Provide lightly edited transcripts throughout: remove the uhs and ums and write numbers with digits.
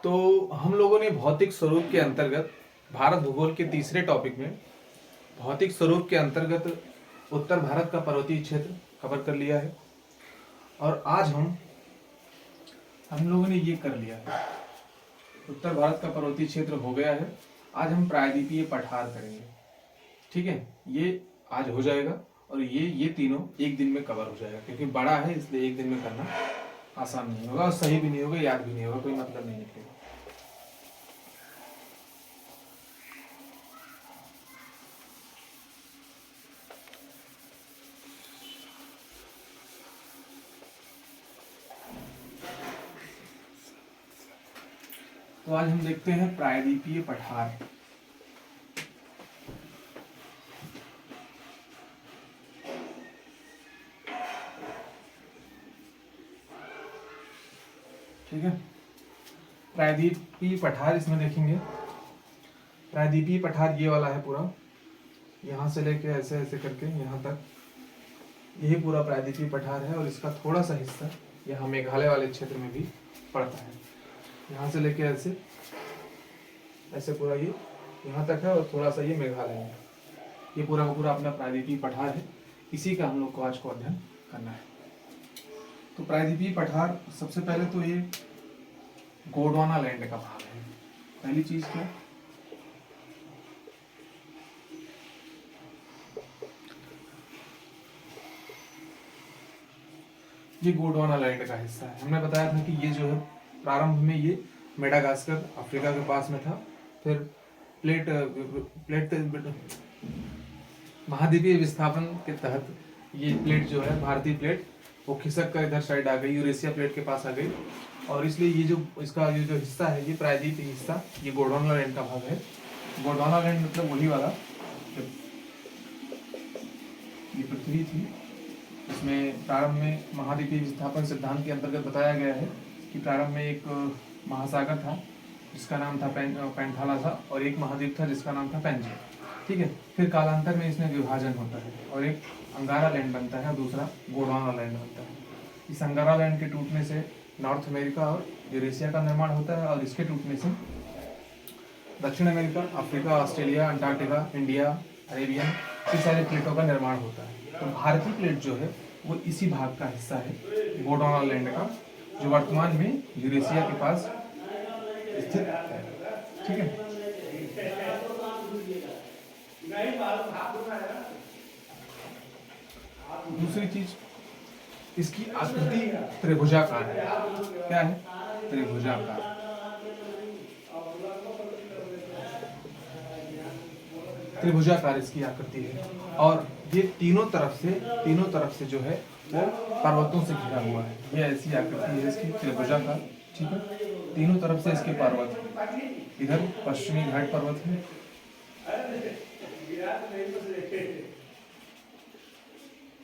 तो हम लोगों ने भौतिक स्वरूप के अंतर्गत भारत भूगोल के तीसरे टॉपिक में भौतिक स्वरूप के अंतर्गत उत्तर भारत का पर्वतीय क्षेत्र कवर कर लिया है। और आज हम लोगों ने ये कर लिया है, उत्तर भारत का पर्वतीय क्षेत्र हो गया है। आज हम प्रायद्वीपीय पठार करेंगे, ठीक है। ये आज हो जाएगा और ये तीनों एक दिन में कवर हो जाएगा, क्योंकि बड़ा है इसलिए एक दिन में करना आसान नहीं होगा और सही भी नहीं होगा, याद भी नहीं होगा, कोई मतलब नहीं निकलेगा। तो आज हम देखते हैं प्रायद्वीपीय पठार। ठीक है, प्रायद्वीपीय पठार इसमें देखेंगे। प्रायद्वीपीय पठार ये वाला है पूरा, यहाँ से लेके ऐसे ऐसे करके यहाँ तक, यही पूरा प्रायद्वीपीय पठार है। और इसका थोड़ा सा हिस्सा यहाँ मेघालय वाले क्षेत्र में भी पड़ता है। यहाँ से लेके ऐसे ऐसे पूरा ये यहाँ तक है और थोड़ा सा ये मेघालय है। ये पूरा का पूरा अपना प्रायद्वीपीय पठार है। इसी का हम लोग को आज को अध्ययन करना है। तो प्रायद्वीपीय पठार, सबसे पहले तो ये गोंडवाना लैंड का भाग है। पहली चीज क्या, ये गोंडवाना लैंड का हिस्सा है। हमने बताया था कि ये जो है प्रारंभ में ये मेडागास्कर अफ्रीका के पास में था, फिर प्लेट महाद्वीपीय विस्थापन के तहत ये प्लेट जो है, भारतीय प्लेट, वो खिसक कर इधर साइड आ गई, यूरेशिया प्लेट के पास आ गई। और इसलिए ये जो इसका ये जो हिस्सा है, ये प्रायद्वीपीय हिस्सा, ये गोंडवाना लैंड का भाग है। गोंडवाना लैंड मतलब वही वाला, ये पृथ्वी थी, इसमें प्रारंभ में महाद्वीपीय विस्थापन सिद्धांत के अंतर्गत बताया गया है कि प्रारंभ में एक महासागर था जिसका नाम था पैंथालासा, और एक महाद्वीप था जिसका नाम था पेंजिया, ठीक है। फिर कालांतर में इसमें विभाजन होता है और एक अंगारा लैंड बनता है और दूसरा गोंडवाना लैंड बनता है। इस अंगारा लैंड के टूटने से नॉर्थ अमेरिका और यूरेशिया का निर्माण होता है, और इसके टूटने से दक्षिण America, Africa, Australia, Antarctica, India, Arabian, इस सारे प्लेटों का निर्माण होता है। तो भारतीय प्लेट जो है वो इसी भाग का हिस्सा है, गोंडवाना लैंड का, जो वर्तमान में यूरेशिया के पास स्थित है, ठीक है। दूसरी चीज, इसकी आकृति त्रिभुजाकार है। क्या है? त्रिभुजाकार। त्रिभुजाकार इसकी आकृति है, और ये तीनों तरफ से जो है वो पर्वतों से घिरा हुआ है। ये ऐसी आकृति है इसकी, त्रिभुजाकार, ठीक है। तीनों तरफ से इसके पर्वत है। इधर पश्चिमी घाट पर्वत है,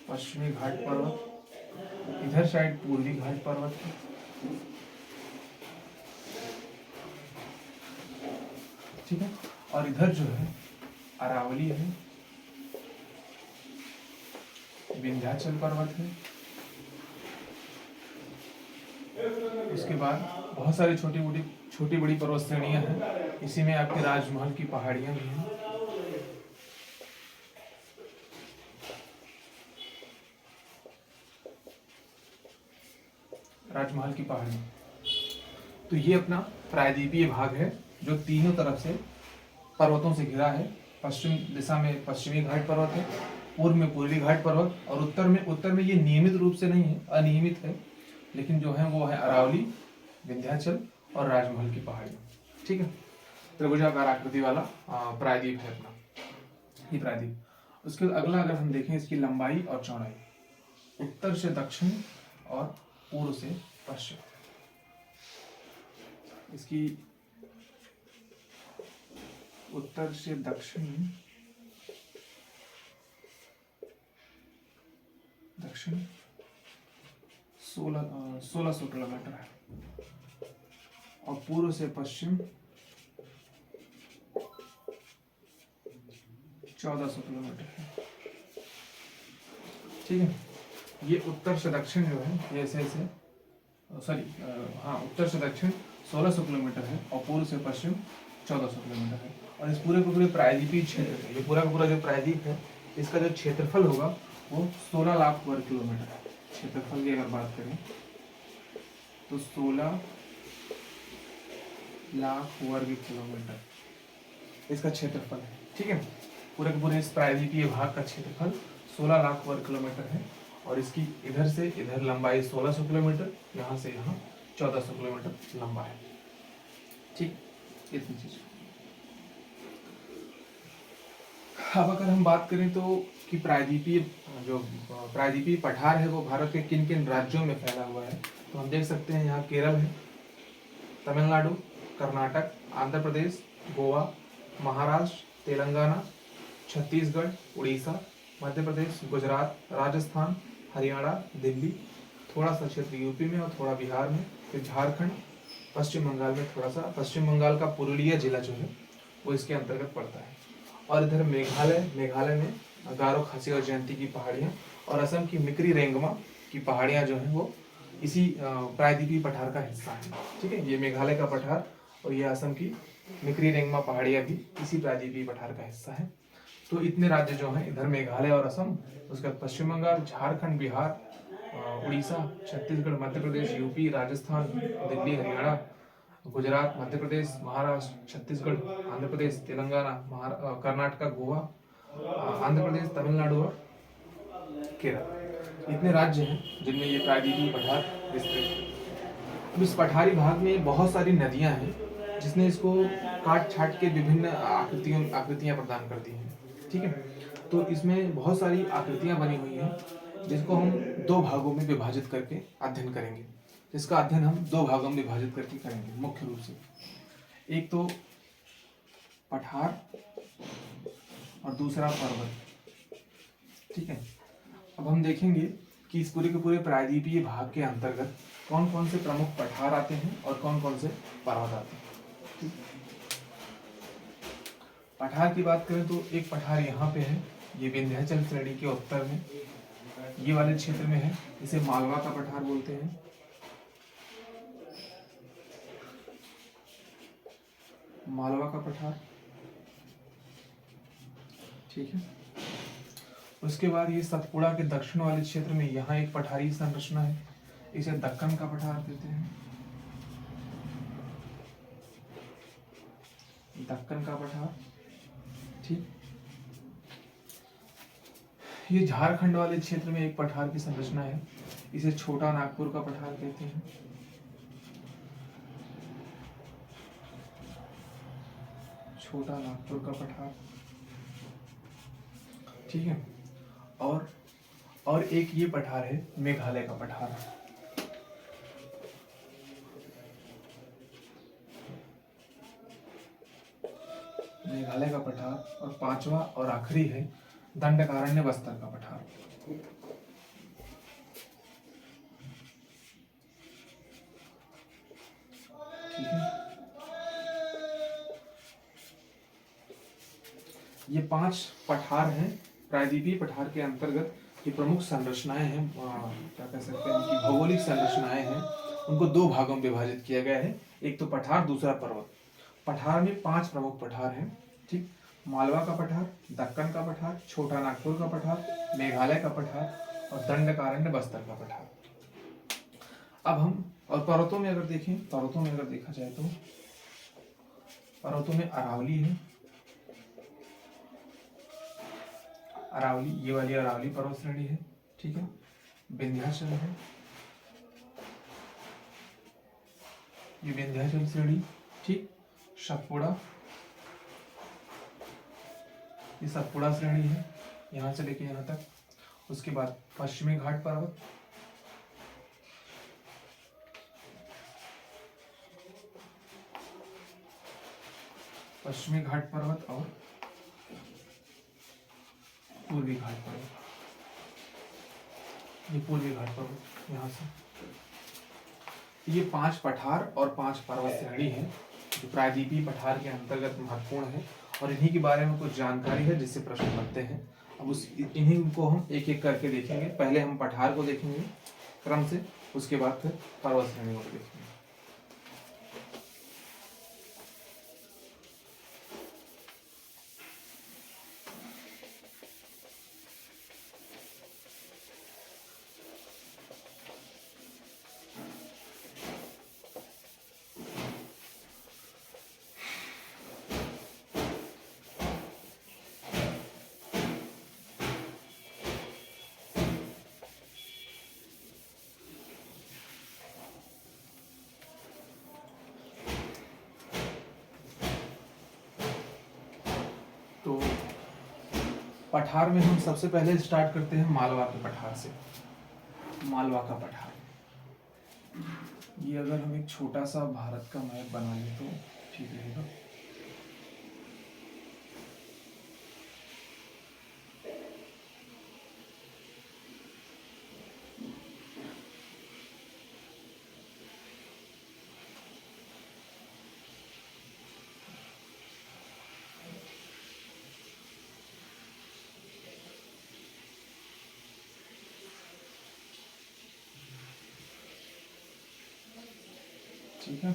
पश्चिमी घाट पर्वत, इधर साइड पूर्वी घाट पर्वत है, ठीक है। और इधर जो है अरावली है, विंध्याचल पर्वत है। उसके बाद बहुत सारी छोटी बड़ी पर्वत श्रेणियां हैं। इसी में आपके राजमहल की पहाड़ियां भी हैं। राजमहल की पहाड़ियां। तो ये अपना प्रायद्वीपीय भाग है जो तीनों तरफ से पर्वतों से घिरा है। पश्चिम दिशा में पश्चिमी घाट पर्वत है, पूर्व में पूर्वी घाट पर्वत, और उत्तर में ये नियमित रूप से नहीं है, अनियमित है, लेकिन जो है वो है अरावली, विंध्याचल और राजमहल की पहाड़ियां, ठीक है। त्रिभुजाकार आकृति वाला प्रायद्वीप है अपना ये प्रायद्वीप। उसके अगला अगर हम देखें इसकी लंबाई और चौड़ाई, उत्तर से दक्षिण और पूर्व से पश्चिम, इसकी उत्तर से दक्षिण 1600 किलोमीटर है, और पूर्व से पश्चिम 1400 किलोमीटर है, ठीक है। ये उत्तर से दक्षिण जो है ये ऐसे ऐसे उत्तर से दक्षिण 1600 किलोमीटर है और पूर्व से पश्चिम 1400 किलोमीटर है। और इस पूरे के पूरे प्रायद्वीपीय क्षेत्र है, ये पूरा का पूरा जो प्रायद्वीप है इसका जो क्षेत्रफल होगा वो 16 लाख वर्ग किलोमीटर है। क्षेत्रफल की अगर बात करें तो 16 लाख वर्ग किलोमीटर इसका क्षेत्रफल है। ठीक है, पूरे के पूरे इस प्रायद्वीपीय भाग का क्षेत्रफल 16 लाख वर्ग किलोमीटर है और इसकी इधर से इधर लंबाई 1600 किलोमीटर, यहाँ से यहाँ 1400 किलोमीटर लंबा है। ठीक, इतनी चीज। अब अगर हम बात करें तो कि प्रायद्वीपीय पठार है वो भारत के किन किन राज्यों में फैला हुआ है, तो हम देख सकते हैं यहाँ केरल है, तमिलनाडु, कर्नाटक, आंध्र प्रदेश, गोवा, महाराष्ट्र, तेलंगाना, छत्तीसगढ़, उड़ीसा, मध्य प्रदेश, गुजरात, राजस्थान, हरियाणा, दिल्ली, थोड़ा सा क्षेत्र यूपी में और थोड़ा बिहार में, फिर झारखंड, पश्चिम बंगाल में थोड़ा सा, पश्चिम बंगाल का पुरुलिया जिला जो है वो इसके अंतर्गत पड़ता है। और इधर मेघालय में गारो, खासी और जयंती की पहाड़ियाँ और असम की मिकरी रेंगमा की पहाड़ियाँ जो हैं वो इसी प्रायद्वीपीय पठार का हिस्सा है। ठीक है, ये मेघालय का पठार और ये असम की मिकरी रेंगमा पहाड़ियाँ भी इसी प्रायद्वीपीय पठार का हिस्सा है। तो इतने राज्य जो हैं, इधर मेघालय और असम, उसके बाद पश्चिम बंगाल, झारखंड, बिहार, उड़ीसा, छत्तीसगढ़, मध्य प्रदेश, यूपी, राजस्थान, दिल्ली, हरियाणा, गुजरात, मध्य प्रदेश, महाराष्ट्र, छत्तीसगढ़, आंध्र प्रदेश, तेलंगाना, कर्नाटक, गोवा, आंध्र प्रदेश, तमिलनाडु और केरल, इतने राज्य हैं जिनमें ये प्रायद्वीपीय पठार विस्तृत है। अब इस पठारी भाग में बहुत सारी नदियां हैं जिसने इसको काट छाट के विभिन्न आकृतियां प्रदान कर दी हैं। ठीक है, तो इसमें बहुत सारी आकृतियां बनी हुई हैं जिसको हम दो भागों में विभाजित करके अध्ययन करेंगे, जिसका अध्ययन हम दो भागों में विभाजित करके करेंगे मुख्य रूप से। एक तो पठार और दूसरा पर्वत। ठीक है, अब हम देखेंगे कि इस पूरे के पूरे प्रायद्वीपीय भाग के अंतर्गत कौन कौन से प्रमुख पठार आते हैं और कौन कौन से पर्वत आते हैं। ठीक? पठार की बात करें तो एक पठार यहाँ पे है, ये विंध्याचल श्रेणी के उत्तर में ये वाले क्षेत्र में है, इसे मालवा का पठार बोलते हैं। मालवा का पठार। ठीक है, उसके बाद ये सतपुड़ा के दक्षिण वाले क्षेत्र में यहाँ एक पठारी संरचना है, इसे दक्कन का पठार कहते हैं। दक्कन का पठार। ठीक, ये झारखंड वाले क्षेत्र में एक पठार की संरचना है, इसे छोटा नागपुर का पठार कहते हैं। छोटा नागपुर का पठार। ठीक है, और एक ये पठार है मेघालय का पठार। मेघालय का पठार। और पांचवा और आखिरी है दंडकारण्य बस्तर का पठार। ठीक है, ये 5 पठार हैं प्रायद्वीपीय पठार के अंतर्गत। ये प्रमुख संरचनाएं हैं, क्या कह सकते हैं कि भौगोलिक संरचनाएं हैं, उनको दो भागों में विभाजित किया गया है, एक तो पठार, दूसरा पर्वत। पठार में 5 प्रमुख पठार हैं। ठीक, मालवा का पठार, दक्कन का पठार, छोटा नागपुर का पठार, मेघालय का पठार और दंडकारण्य बस्तर का पठार। अब हम और पर्वतों में अगर देखें, पर्वतों में अगर देखा जाए तो पर्वतों में अरावली है, अरावली, ये वाली अरावली पर्वत श्रेणी है। ठीक है, विंध्याचल है, ये विंध्याचल श्रेणी। ठीक, सतपुड़ा, ये सतपुड़ा श्रेणी है, यहाँ से लेके यहाँ तक। उसके बाद पश्चिमी घाट पर्वत, पश्चिमी घाट पर्वत और पूर्वी घाट पर्वत, ये पूर्वी घाट पर्वत यहाँ से। ये 5 पठार और 5 पर्वत श्रेणी है जो प्रायद्वीपीय पठार के अंतर्गत महत्वपूर्ण है और इन्हीं के बारे में कुछ जानकारी है जिससे प्रश्न बनते हैं। अब इन्हीं को हम एक एक करके देखेंगे। पहले हम पठार को देखेंगे क्रम से, उसके बाद फिर पर्वत श्रेणियों को देखेंगे। तो पठार में हम सबसे पहले स्टार्ट करते हैं मालवा के पठार से। मालवा का पठार, ये अगर हम एक छोटा सा भारत का मैप बना लें तो ठीक रहेगा। ठीक है,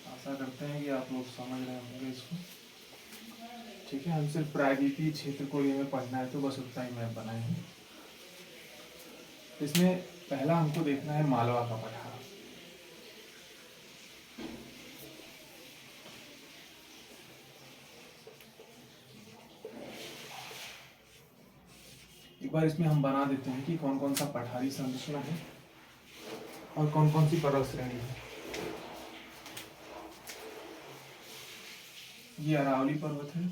आशा करते हैं कि आप लोग समझ रहे होंगे इसको। ठीक है, हम सिर्फ प्रायद्वीपीय क्षेत्र को ये में पढ़ना है तो बस उतना ही मैप बनाए हैं। इसमें पहला हमको देखना है मालवा का पठार। एक बार इसमें हम बना देते हैं कि कौन कौन सा पठारी संरचना है और कौन कौन सी पर्वत श्रेणी है। ये अरावली पर्वत है,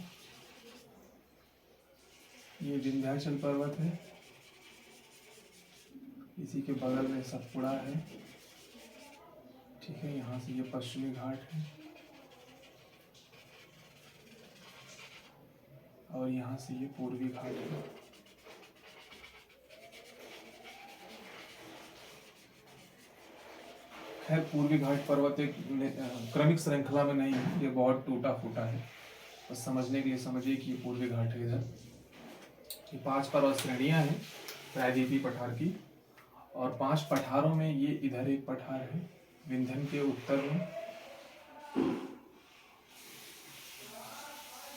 ये विंध्याचल पर्वत है, इसी के बगल में सतपुड़ा है। ठीक है, यहाँ से ये पश्चिमी घाट है और यहाँ से ये पूर्वी घाट है। खैर पूर्वी घाट पर्वत एक क्रमिक श्रृंखला में नहीं है, ये बहुत टूटा फूटा है। बस समझने के लिए समझिए कि ये पूर्वी घाट है। इधर ये 5 पर्वत श्रेणियां हैं प्रायद्वीपीय पठार की, और 5 पठारों में ये इधर एक पठार है विंध्यन के उत्तर में,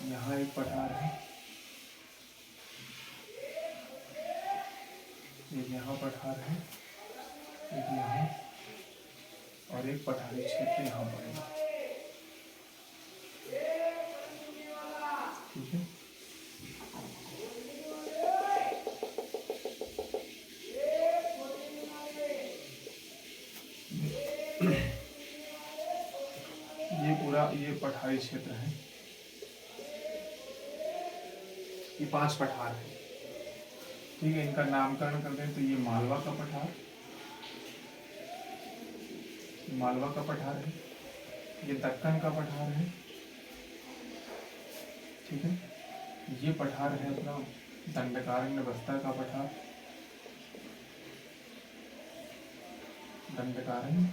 यहाँ एक पठार है, एक यहाँ पठार है, एक यहाँ, और एक पठारी क्षेत्र यहाँ पर है। ठीक है, ये पूरा ये पठारी क्षेत्र है। ये 5 पठार है। ठीक है, इनका नामकरण कर दें तो ये मालवा का पठार, मालवा का पठार है, ये दक्कन का पठार है। ठीक है, ये पठार है अपना दंडकारण्य बस्तर का पठार, दंडकारण्य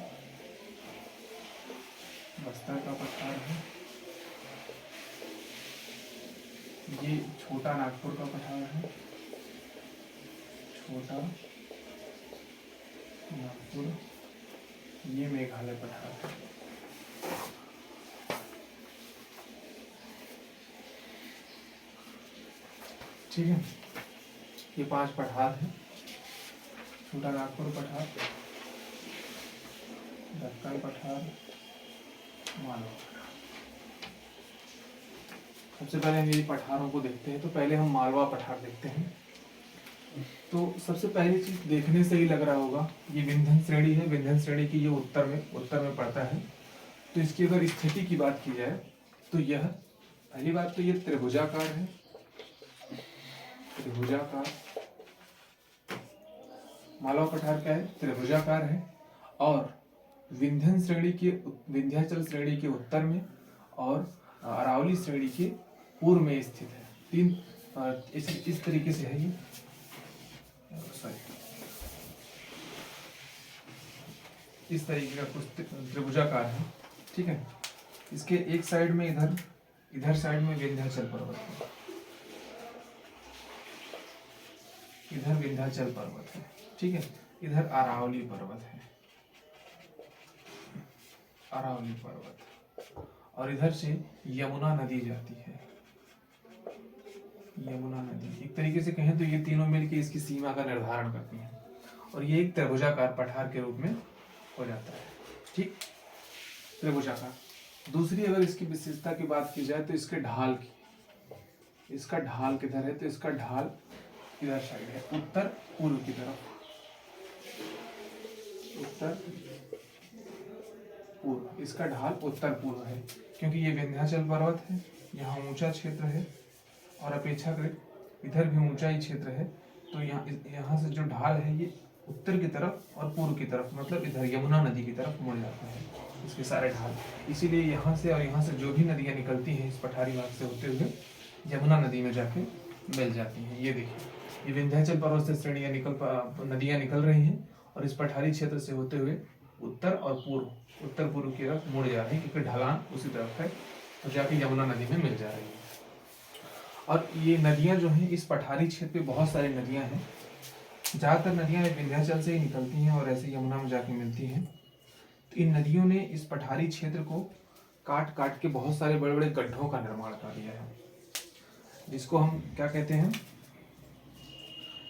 बस्तर का पठार है। ये छोटा नागपुर का पठार है, छोटा नागपुर, ये मेघालय पठार है। ठीक है, ये 5 पठार है, छोटा नागपुर पठार, दक्कन पठार, मालवा पठार। सबसे पहले हम ये पठारों को देखते हैं, तो पहले हम मालवा पठार देखते हैं। तो सबसे पहली चीज देखने से ही लग रहा होगा, ये विंध्यन श्रेणी है, विंध्यन श्रेणी की ये उत्तर में पड़ता है। तो इसकी अगर स्थिति की बात की जाए तो यह पहली बात तो ये त्रिभुजाकार है, त्रिभुजाकार। मालवा पठार क्या है? त्रिभुजाकार है और विंध्यन श्रेणी के विंध्याचल श्रेणी के उत्तर में और अरावली श्रेणी के पूर्व में स्थित है। तीन इस तरीके से है ये, इस तरीके का कुछ त्रिभुजाकार है। ठीक है, इसके एक साइड में इधर साइड में विंध्याचल पर्वत है, इधर विंध्याचल पर्वत है। ठीक है, इधर अरावली पर्वत है। अरावली पर्वत, और इधर से यमुना नदी जाती है। यमुना नदी एक तरीके से कहें तो ये तीनों मिलकर इसकी सीमा का निर्धारण करती हैं, और ये एक त्रिभुजाकार पठार के रूप में हो जाता है। ठीक, त्रिभुजाकार। दूसरी अगर इसकी विशेषता की बात की जाए तो इसके ढाल की, इसका ढाल किधर है, तो इसका ढाल इधर साइड है, उत्तर पूर्व की तरफ, उत्तर पूर्व। इसका ढाल उत्तर पूर्व है, क्योंकि ये विंध्याचल पर्वत है, यहाँ ऊंचा क्षेत्र है, और अपेक्षाकृत इधर भी ऊंचा ही क्षेत्र है, तो यहाँ से जो ढाल है ये उत्तर की तरफ और पूर्व की तरफ, मतलब इधर यमुना नदी की तरफ मुड़ जाता है इसके सारे ढाल। इसीलिए यहाँ से और यहाँ से जो भी नदियाँ निकलती हैं इस पठारी भाग से होते हुए यमुना नदी में जाके मिल जाती हैं। ये देखिए, ये विंध्याचल पर्वत से श्रेणियाँ नदियाँ निकल रही हैं, और इस पठारी क्षेत्र से होते हुए उत्तर और पूर्व, उत्तर पूर्व की तरफ मुड़ जा रही है, क्योंकि ढलान उसी तरफ है, तो जाके यमुना नदी में मिल जा रही है। और ये नदियाँ जो हैं इस पठारी क्षेत्र पे बहुत सारी नदियाँ हैं, ज़्यादातर नदियाँ विंध्याचल से ही निकलती हैं और ऐसे यमुना में जाके मिलती हैं। तो इन नदियों ने इस पठारी क्षेत्र को काट काट के बहुत सारे बड़े बड़े गड्ढों का निर्माण कर दिया है, जिसको हम क्या कहते हैं,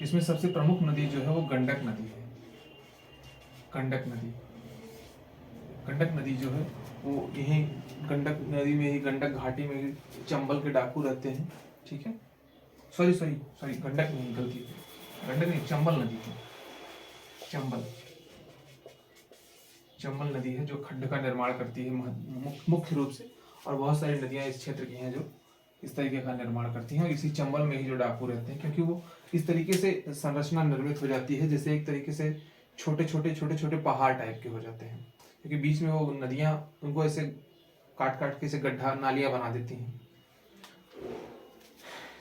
इसमें सबसे प्रमुख नदी जो है वो गंडक नदी है। गंडक नदी, गंडक नदी जो है वो यही गंडक नदी में ही, गंडक घाटी में ही चंबल के डाकू रहते हैं। ठीक है, सॉरी गंडक नहीं, गलती है, गंडक नहीं, चंबल नदी है। चंबल नदी है जो खड्ड का निर्माण करती है मुख्य रूप से, और बहुत सारी नदियां इस क्षेत्र की हैं जो इस तरीके का निर्माण करती हैं, और इसी चंबल में ही जो डाकू रहते हैं, क्योंकि वो इस तरीके से संरचना निर्मित हो जाती है जैसे एक तरीके से छोटे छोटे पहाड़ टाइप के हो जाते हैं, क्योंकि बीच में वो नदियां उनको ऐसे काट काट के ऐसे गड्ढा नालियां बना देती हैं।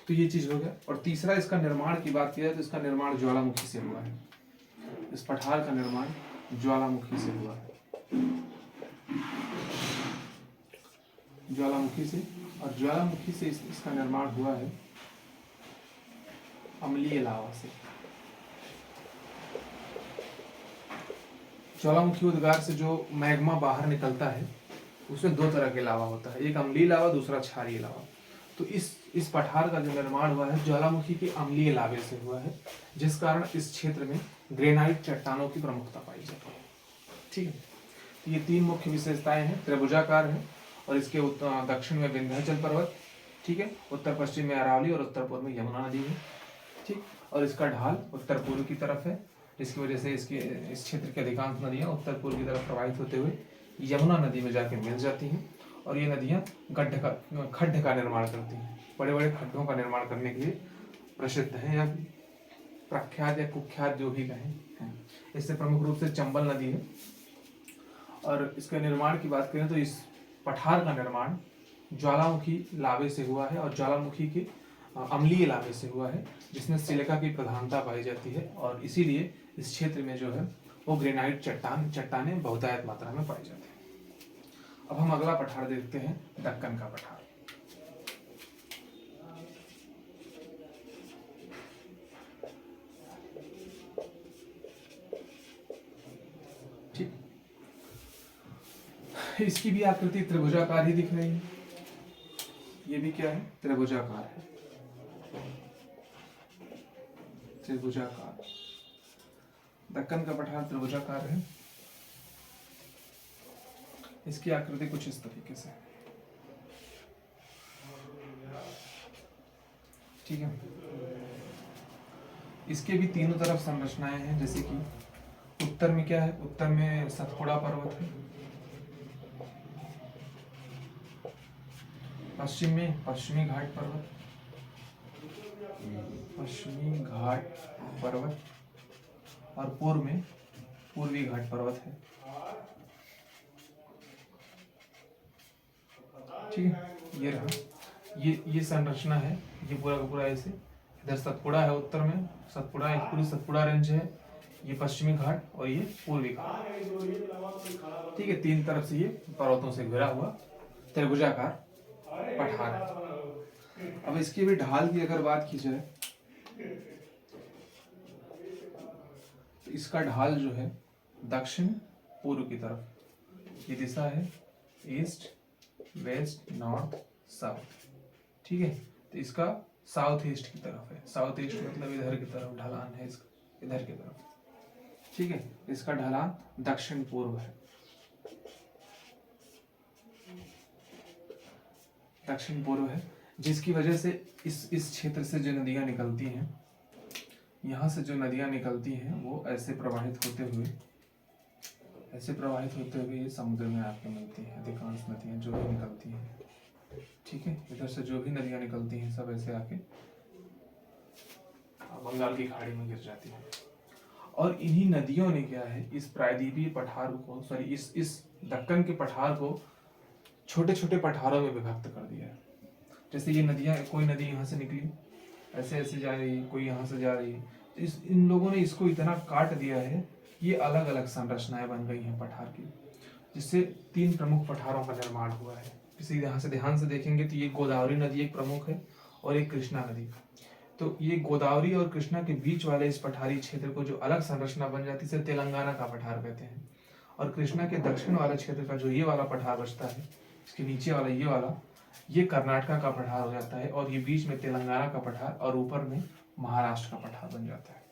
तो ये चीज हो गया। और तीसरा, इसका निर्माण की बात की जाए तो इसका निर्माण ज्वालामुखी से हुआ है। इस पठार का निर्माण ज्वालामुखी से हुआ है, ज्वालामुखी से, और ज्वालामुखी से इसका निर्माण हुआ है अम्लीय लावा से। ज्वालामुखी उद्गार से जो मैग्मा बाहर निकलता है उसमें दो तरह के लावा होता है, एक अम्लीय लावा, दूसरा क्षारीय लावा। तो इस पठार का जो निर्माण हुआ है ज्वालामुखी के अम्लीय लावे से हुआ है, जिस कारण इस क्षेत्र में ग्रेनाइट चट्टानों की प्रमुखता पाई जाती है। ठीक है, तो ये तीन मुख्य विशेषताएं हैं, त्रिभुजाकार है, और इसके दक्षिण में विंध्याचल पर्वत, ठीक है, उत्तर पश्चिम में अरावली और उत्तर पूर्व में यमुना नदी है। ठीक, और इसका ढाल उत्तर पूर्व की तरफ है, जिसकी वजह से इस क्षेत्र की अधिकांश नदियां उत्तर पूर्व की तरफ प्रवाहित होते हुए यमुना नदी में जाके मिल जाती हैं, और ये नदियां खड्ड का निर्माण करती हैं, बड़े बड़े खड्डों का निर्माण करने के लिए प्रसिद्ध है, या प्रख्यात या कुख्यात जो भी कहें हैं। इससे प्रमुख रूप से चंबल नदी है। और इसके निर्माण की बात करें तो इस पठार का निर्माण ज्वालामुखी लावे से हुआ है, और ज्वालामुखी के अम्लीय लावे से हुआ है, जिसमें सिलिका की प्रधानता पाई जाती है, और इसीलिए इस क्षेत्र में जो है वो ग्रेनाइट चट्टानें बहुतायत मात्रा में पाई जाती हैं। अब हम अगला पठार देखते हैं, दक्कन का पठार। ठीक, इसकी भी आकृति त्रिभुजाकार ही दिख रही है, ये भी क्या है, त्रिभुजाकार है, त्रिभुजाकार। दक्कन का पठार त्रिभुजाकार है। इसकी आकृति कुछ इस तरीके से, ठीक है। इसके भी तीनों तरफ संरचनाएं हैं, जैसे कि उत्तर में क्या है, उत्तर में सतपुड़ा पर्वत है, पश्चिम में पश्चिमी घाट पर्वत, पश्चिमी घाट पर्वत, और पूर्व में पूर्वी घाट पर्वत है। ठीक है, ये रहा, ये संरचना है, ये पूरा का पूरा ऐसे। इधर सतपुड़ा है, उत्तर में सतपुड़ा, एक पूरी सतपुड़ा रेंज है, ये पश्चिमी घाट और ये पूर्वी घाट। ठीक है, तीन तरफ से ये पर्वतों से घिरा हुआ त्रिभुजाकार पठार है। अब इसकी भी ढाल की अगर बात की जाए तो इसका ढाल जो है दक्षिण पूर्व की तरफ, ये दिशा है ईस्ट वेस्ट नॉर्थ साउथ, ठीक है। तो इसका साउथ ईस्ट की तरफ है, साउथ ईस्ट मतलब इधर की तरफ ढलान है इसका, इधर की तरफ, ठीक है। इसका ढलान दक्षिण पूर्व है, दक्षिण पूर्व है, जिसकी वजह से इस क्षेत्र से जो नदियां निकलती हैं, यहाँ से जो नदियां निकलती हैं वो ऐसे प्रवाहित होते हुए ये समुद्र में आके मिलती हैं। अधिकांश नदियां जो भी निकलती हैं, ठीक है, इधर से जो भी नदियां निकलती हैं सब ऐसे आके बंगाल की खाड़ी में गिर जाती हैं। और इन्हीं नदियों ने क्या है, इस प्रायद्वीपीय पठार को, सॉरी इस दक्कन के पठार को छोटे छोटे पठारों में विभक्त कर दिया है। जैसे ये नदियां, कोई नदी यहाँ से निकली ऐसे ऐसे जा रही है, कोई यहाँ से जा रही है, तो इन लोगों ने इसको इतना काट दिया है, ये अलग अलग संरचनाएं बन गई हैं पठार की, जिससे 3 प्रमुख पठारों का निर्माण हुआ है। जैसे यहाँ से ध्यान से देखेंगे तो ये गोदावरी नदी एक प्रमुख है और एक कृष्णा नदी। तो ये गोदावरी और कृष्णा के बीच वाले इस पठारी क्षेत्र को जो अलग संरचना बन जाती है, इसे तेलंगाना का पठार कहते हैं। और कृष्णा के दक्षिण वाले क्षेत्र का जो ये वाला पठार बचता है, इसके नीचे वाला ये वाला, ये कर्नाटका का पठार हो जाता है, और ये बीच में तेलंगाना का पठार और ऊपर में महाराष्ट्र का पठार बन जाता है।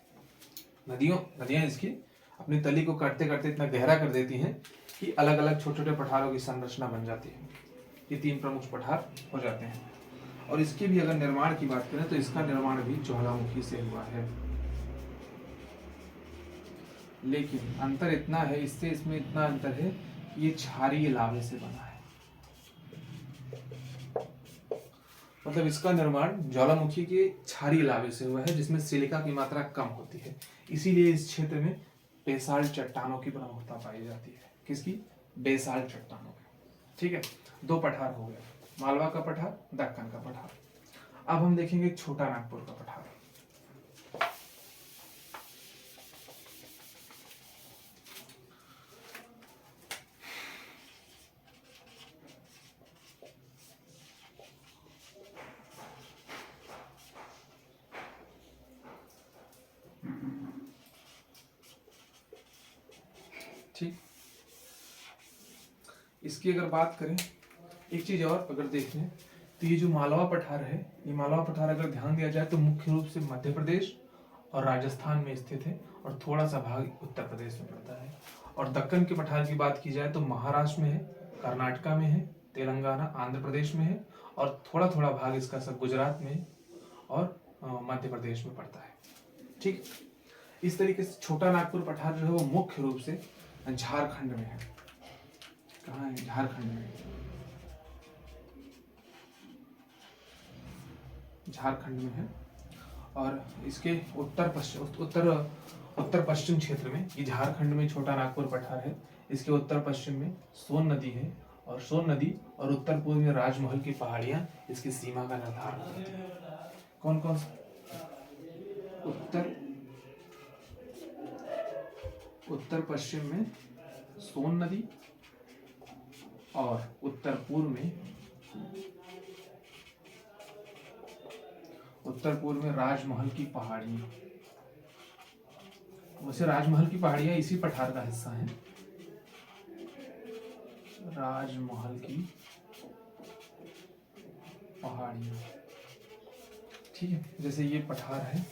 नदियां इसकी अपनी तली को काटते काटते इतना गहरा कर देती हैं कि अलग अलग छोटे छोटे पठारों की संरचना बन जाती है। ये 3 प्रमुख पठार हो जाते हैं। और इसके भी अगर निर्माण की बात करें तो इसका निर्माण भी ज्वालामुखी से हुआ है, लेकिन अंतर इतना है, इसमें इतना अंतर है, ये क्षारीय लावे से बना है। मतलब इसका निर्माण ज्वालामुखी के क्षारीय लावे से हुआ है, जिसमें सिलिका की मात्रा कम होती है। इसीलिए इस क्षेत्र में बेसाल्ट चट्टानों की प्रमुखता पाई जाती है। किसकी? बेसाल्ट चट्टानों की। ठीक है, 2 पठार हो गए, मालवा का पठार, दक्कन का पठार। अब हम देखेंगे छोटा नागपुर का पठार। ठीक, इसकी अगर बात करें, एक चीज और अगर देखें तो ये जो मालवा पठार है, ये मालवा पठार अगर ध्यान दिया जाए तो मुख्य रूप से मध्य प्रदेश और राजस्थान में स्थित है, और थोड़ा सा भाग उत्तर प्रदेश में पड़ता है। और दक्कन के पठार की बात की जाए तो महाराष्ट्र में है, कर्नाटका में है, तेलंगाना आंध्र प्रदेश में है, और थोड़ा थोड़ा भाग इसका सब गुजरात में और मध्य प्रदेश में पड़ता है। ठीक, इस तरीके से छोटा नागपुर पठार जो है वो मुख्य रूप से झारखंड में है। कहाँ है? झारखंड में। झारखंड में है, और इसके उत्तर पश्चिम क्षेत्र में, ये झारखंड में छोटा नागपुर पठार है, इसके उत्तर पश्चिम में सोन नदी है, और सोन नदी और उत्तर पूर्व में राजमहल की पहाड़ियां इसकी सीमा का निर्धारण करती हैं। कौन कौन सा? उत्तर पश्चिम में सोन नदी और उत्तर पूर्व में राजमहल की पहाड़ियां। वैसे राजमहल की पहाड़ियां इसी पठार का हिस्सा हैं। राजमहल की पहाड़ियां, ठीक है। जैसे ये पठार है,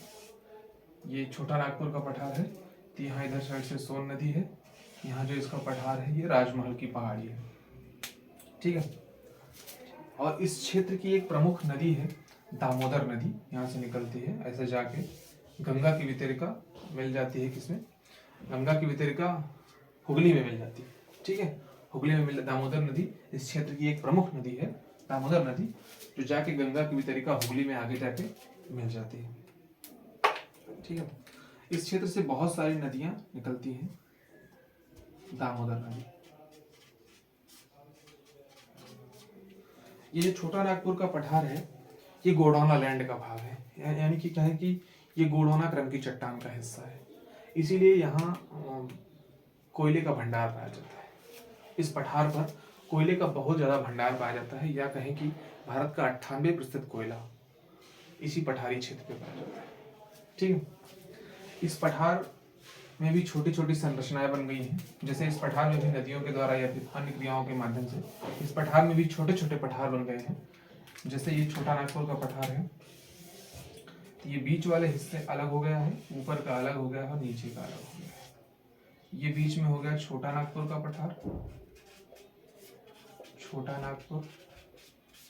ये छोटा नागपुर का पठार है, तो यहाँ इधर साइड से सोन नदी है, यहाँ जो इसका पठार है ये राजमहल की पहाड़ी है। ठीक है, और इस क्षेत्र की एक प्रमुख नदी है दामोदर नदी, यहाँ से निकलती है, ऐसे जाके गंगा की वितरिका मिल जाती है। किसमें? गंगा की वितरिका हुगली में मिल जाती है। ठीक है, हुगली में मिल, दामोदर नदी इस क्षेत्र की एक प्रमुख नदी है, दामोदर नदी, जो जाके गंगा की वितरिका हुगली में आगे जाके मिल जाती है। ठीक है, इस क्षेत्र से बहुत सारी नदियां निकलती हैं। दामोदर नदी, ये जो छोटा नागपुर का पठार है, ये गोंडवाना लैंड का भाग है, यानी कि क्या है कि ये गोंडवाना क्रम की चट्टान का हिस्सा है, इसीलिए यहाँ कोयले का भंडार पाया जाता है। इस पठार पर कोयले का बहुत ज्यादा भंडार पाया जाता है, या कहें कि भारत का 98% कोयला इसी पठारी क्षेत्र पे पाया जाता है। ठीक है, इस पठार में भी छोटी छोटी संरचनाएं बन गई हैं। जैसे इस पठार में भी नदियों के द्वारा या फिर अन्य क्रियाओं के माध्यम से इस पठार में भी छोटे छोटे पठार बन गए हैं। जैसे ये छोटा नागपुर का पठार है, तो ये बीच वाले हिस्से अलग हो गया है, ऊपर का अलग हो गया है और नीचे का अलग हो गया है। ये बीच में हो गया छोटा नागपुर का पठार, छोटा नागपुर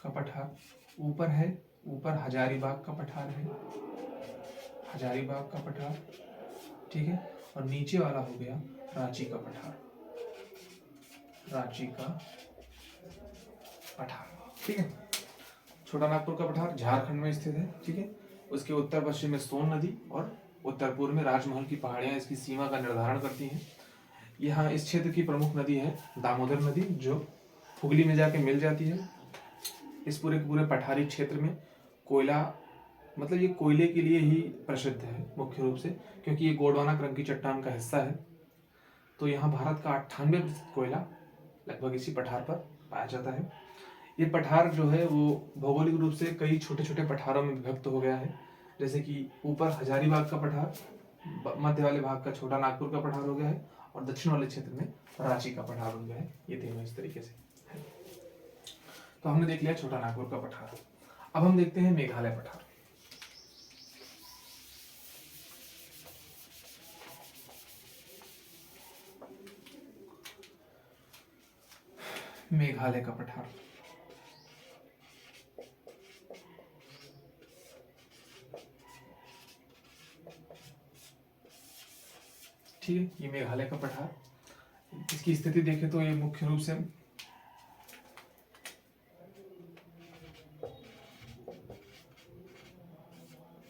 का पठार। ऊपर है, ऊपर हजारीबाग का पठार है, हजारीबाग का पठार, ठीक है। और नीचे वाला हो गया रांची का पठार, रांची का पठार, ठीक है। छोटा नागपुर का पठार झारखंड में स्थित है, ठीक है। उसके उत्तर पश्चिम में सोन नदी और उत्तर पूर्व में राजमहल की पहाड़ियां इसकी सीमा का निर्धारण करती हैं। यहाँ इस क्षेत्र की प्रमुख नदी है दामोदर नदी, जो हुगली में जाके मिल जाती है। इस पूरे के पूरे पठारी क्षेत्र में कोयला, मतलब ये कोयले के लिए ही प्रसिद्ध है मुख्य रूप से, क्योंकि ये गोंडवाना क्रम की चट्टान का हिस्सा है। तो यहाँ भारत का 98% कोयला लगभग इसी पठार पर पाया जाता है। ये पठार जो है वो भौगोलिक रूप से कई छोटे छोटे पठारों में विभक्त हो गया है। जैसे कि ऊपर हजारीबाग का पठार, मध्य वाले भाग का छोटा नागपुर का पठार हो गया है और दक्षिण वाले क्षेत्र में रांची का पठार हो गया है। ये तीनों इस तरीके से है। तो हमने देख लिया छोटा नागपुर का पठार। अब हम देखते हैं मेघालय पठार। मेघालय का पठार, ठीक है। ये मेघालय का पठार, इसकी स्थिति देखें तो ये मुख्य रूप से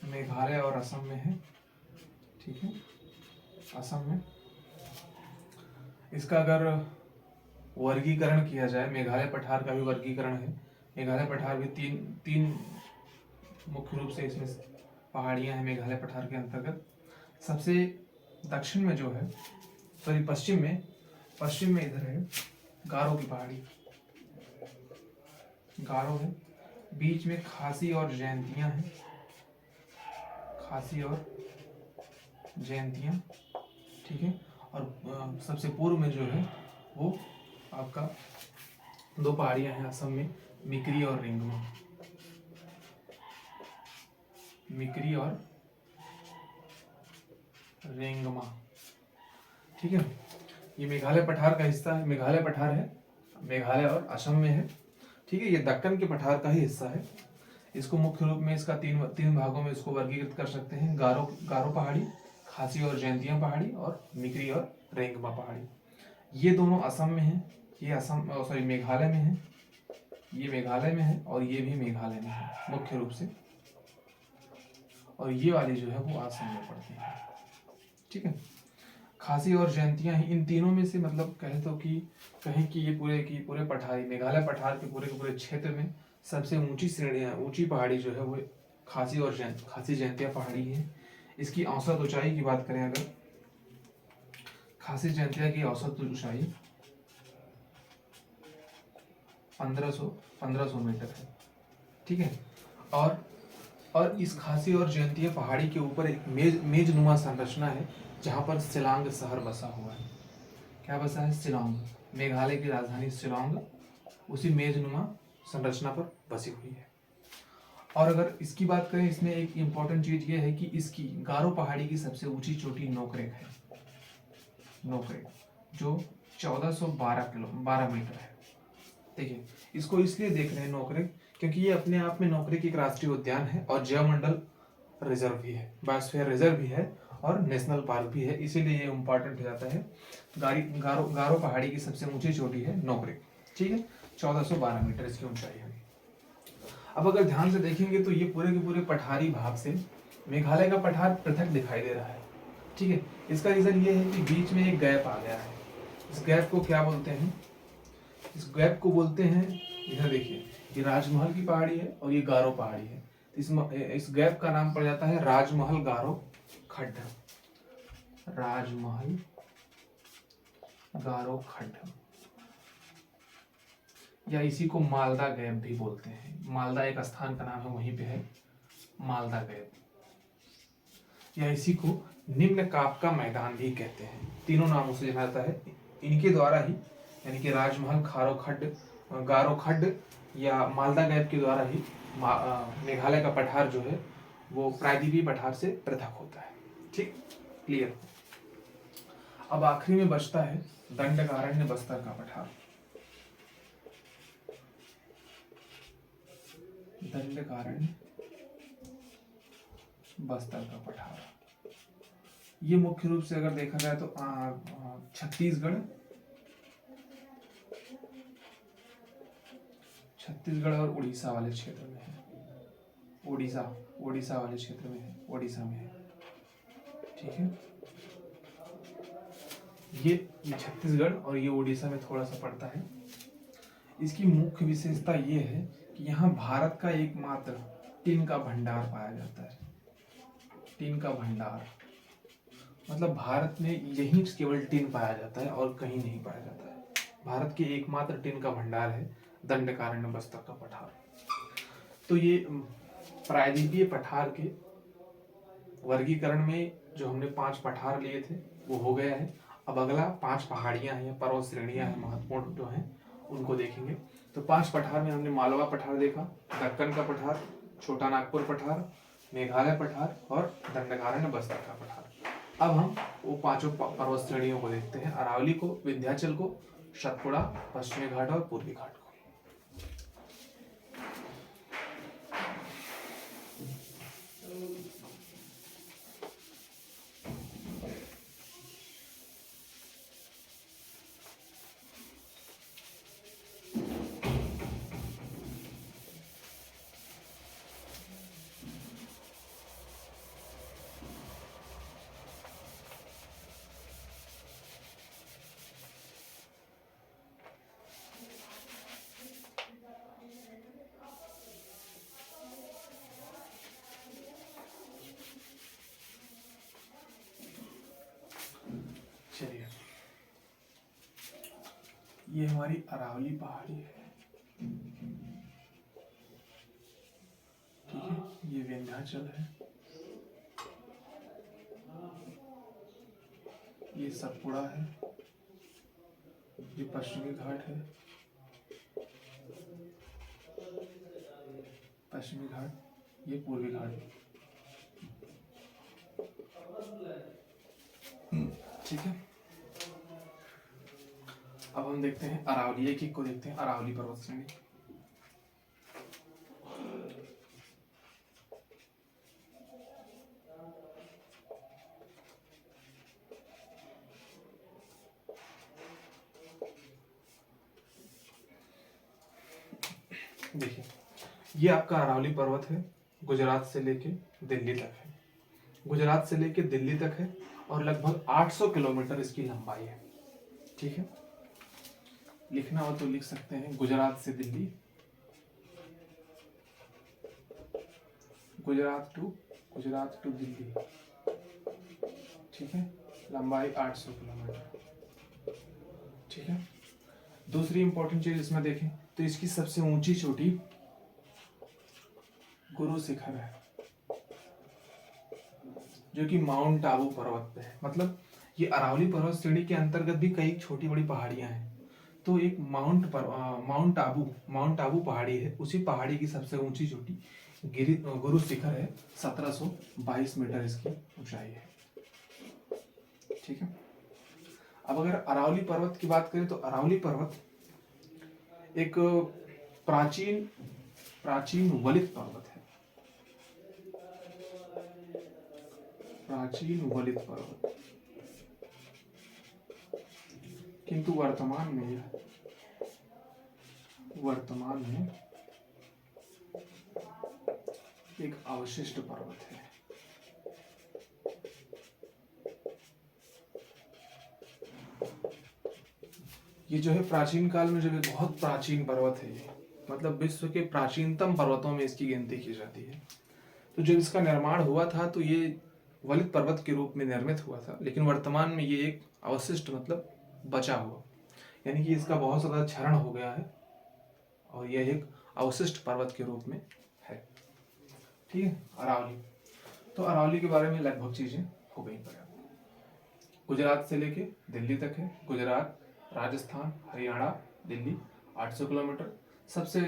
मेघालय और असम में है, ठीक है। असम में इसका अगर वर्गीकरण किया जाए, मेघालय पठार का भी वर्गीकरण है। मेघालय पठार भी तीन मुख्य रूप से इसमें पहाड़ियां हैं मेघालय पठार के अंतर्गत। सबसे दक्षिण में जो है, सॉरी पश्चिम में इधर है गारो की पहाड़ी, गारो है। बीच में खासी और जयंतियां हैं, खासी और जयंतियां, ठीक है। और सबसे पूर्व में जो है वो आपका दो पहाड़ियां हैं असम में, मिकरी और रेंगमा, मिकरी और रेंगमा, ठीक है। ये मेघालय पठार का हिस्सा है, मेघालय पठार है, मेघालय और असम में है, ठीक है। ये दक्कन के पठार का ही हिस्सा है। इसको मुख्य रूप में इसका तीन भागों में इसको वर्गीकृत कर सकते हैं, गारो पहाड़ी, खासी और जयंतिया पहाड़ी और मिकरी और रेंगमा पहाड़ी। ये दोनों असम में है, ये असम सॉरी मेघालय में है, ये मेघालय में है और ये भी मेघालय में है मुख्य रूप से, और ये वाली जो है वो असम में पड़ती है, ठीक है। खासी और जयंतियां ही इन तीनों में से, मतलब कहें तो कि कहें कि ये पूरे पठारी मेघालय पठार के पूरे क्षेत्र में सबसे ऊंची श्रेणियां, ऊंची पहाड़ी जो है वो खासी जयंतिया पहाड़ी है। इसकी औसत ऊंचाई की बात करें अगर, खासी जयंतिया की औसत ऊंचाई 1500 मीटर है, ठीक है। और इस खासी और जयंतिया पहाड़ी के ऊपर एक मेजनुमा संरचना है, जहां पर शिलांग शहर बसा हुआ है। क्या बसा है? शिलांग, मेघालय की राजधानी शिलांग उसी मेजनुमा संरचना पर बसी हुई है। और अगर इसकी बात करें, इसमें एक इम्पोर्टेंट चीज ये है कि इसकी गारो पहाड़ी की सबसे ऊंची चोटी नोकरेक है, नोकरेक, जो 1412 मीटर है। देखिए, इसको इसलिए देख रहे हैं नोकरेक, क्योंकि ये अपने आप में नोकरेक एक राष्ट्रीय उद्यान है और जैवमंडल रिजर्व भी है, बायोस्फीयर रिजर्व भी है और नेशनल पार्क भी है, इसीलिए ये इम्पोर्टेंट हो जाता है। गारो पहाड़ी की सबसे ऊंची चोटी है नोकरेक, ठीक है। 1412 मीटर इसकी ऊंचाई है। अब अगर ध्यान से देखेंगे तो ये पूरे के पूरे पठारी भाग से मेघालय का पठार पृथक दिखाई दे रहा है, ठीक है। इसका रीजन ये है कि बीच में एक गैप आ गया है। इस गैप को क्या बोलते हैं? इस गैप को बोलते हैं, इधर देखिए, ये राजमहल की पहाड़ी है और ये गारो पहाड़ी है। इस गैप का नाम पड़ जाता है राजमहल गारो खड्ड, राजमहल गारो खड्ड, या इसी को मालदा गैप भी बोलते हैं। मालदा एक स्थान का नाम है, वहीं पे है मालदा गैप। या इसी को निम्न काप का मैदान भी कहते हैं। तीनों नामों से जाना जाता है। इनके द्वारा ही यानी कि राजमहल, खारो खड्ड, गारो खड्ड या मालदा गैप के द्वारा ही मेघालय का पठार जो है वो प्रायद्वीपीय पठार से पृथक होता है। ठीक, क्लियर। अब आखिरी में बचता है दंडकारण्य बस्तर का पठार। दंडकारण्य बस्तर का पठार ये मुख्य रूप से अगर देखा जाए तो छत्तीसगढ़ और उड़ीसा वाले क्षेत्र में है। ओडिशा वाले क्षेत्र में है, ओडिशा में है। ठीक है, ये छत्तीसगढ़ और ये ओडिशा में थोड़ा सा पड़ता है। इसकी मुख्य विशेषता ये है कि यहाँ भारत का एकमात्र टिन का भंडार पाया जाता है। टिन का भंडार मतलब भारत में यहीं केवल टिन पाया जाता है और कहीं नहीं पाया जाता है। भारत के एकमात्र टिन का भंडार है दंडकारण्य बस्तर का पठार। तो ये प्रायद्वीपीय पठार के वर्गीकरण में जो हमने 5 पठार लिए थे वो हो गया है। अब अगला 5 पहाड़ियां हैं या पर्वत श्रेणियां हैं महत्वपूर्ण जो हैं उनको देखेंगे। तो 5 पठार में हमने मालवा पठार देखा, दक्कन का पठार, छोटा नागपुर पठार, मेघालय पठार और दंडकारण्य बस्तर का पठार। अब हम वो 5 पर्वत श्रेणियों को देखते हैं, अरावली को, विंध्याचल को, सतपुड़ा, पश्चिमी घाट और पूर्वी घाट को। चलिए, ये हमारी अरावली पहाड़ी है। ठीक है, ये विंध्याचल है, ये सतपुड़ा है, ये पश्चिमी घाट है, पश्चिमी घाट, ये पूर्वी घाट। ठीक है, अब हम देखते हैं अरावली, एक एक को देखते हैं। अरावली पर्वत श्रेणी देखिए, ये आपका अरावली पर्वत है, गुजरात से लेके दिल्ली तक है। गुजरात से लेके दिल्ली तक है और लगभग 800 किलोमीटर इसकी लंबाई है। ठीक है, लिखना हो तो लिख सकते हैं गुजरात से दिल्ली, गुजरात टू दिल्ली। ठीक है, लंबाई 800 किलोमीटर। ठीक है, दूसरी इंपॉर्टेंट चीज इसमें देखें तो इसकी सबसे ऊंची चोटी गुरु शिखर है जो कि माउंट आबू पर्वत पे है। मतलब ये अरावली पर्वत श्रेणी के अंतर्गत भी कई छोटी बड़ी पहाड़ियां हैं। तो एक माउंट आबू पहाड़ी है, उसी पहाड़ी की सबसे ऊंची चोटी गुरु शिखर है। 1722 मीटर इसकी ऊंचाई है। ठीक है, अब अगर अरावली पर्वत की बात करें तो अरावली पर्वत एक प्राचीन वलित पर्वत है। प्राचीन वलित पर्वत, किंतु वर्तमान में एक अवशिष्ट पर्वत है। ये जो है प्राचीन काल में जब बहुत प्राचीन पर्वत है, ये मतलब विश्व के प्राचीनतम पर्वतों में इसकी गिनती की जाती है। तो जब इसका निर्माण हुआ था तो ये वलित पर्वत के रूप में निर्मित हुआ था, लेकिन वर्तमान में ये एक अवशिष्ट मतलब बचा हुआ, यानी कि इसका बहुत ज्यादा क्षरण हो गया है और यह एक अवशिष्ट पर्वत के रूप में है। ठीक है, अरावली। तो अरावली के बारे में लगभग चीजें हो गई पर गुजरात से लेके दिल्ली तक है। गुजरात, राजस्थान, हरियाणा, दिल्ली 800 किलोमीटर। सबसे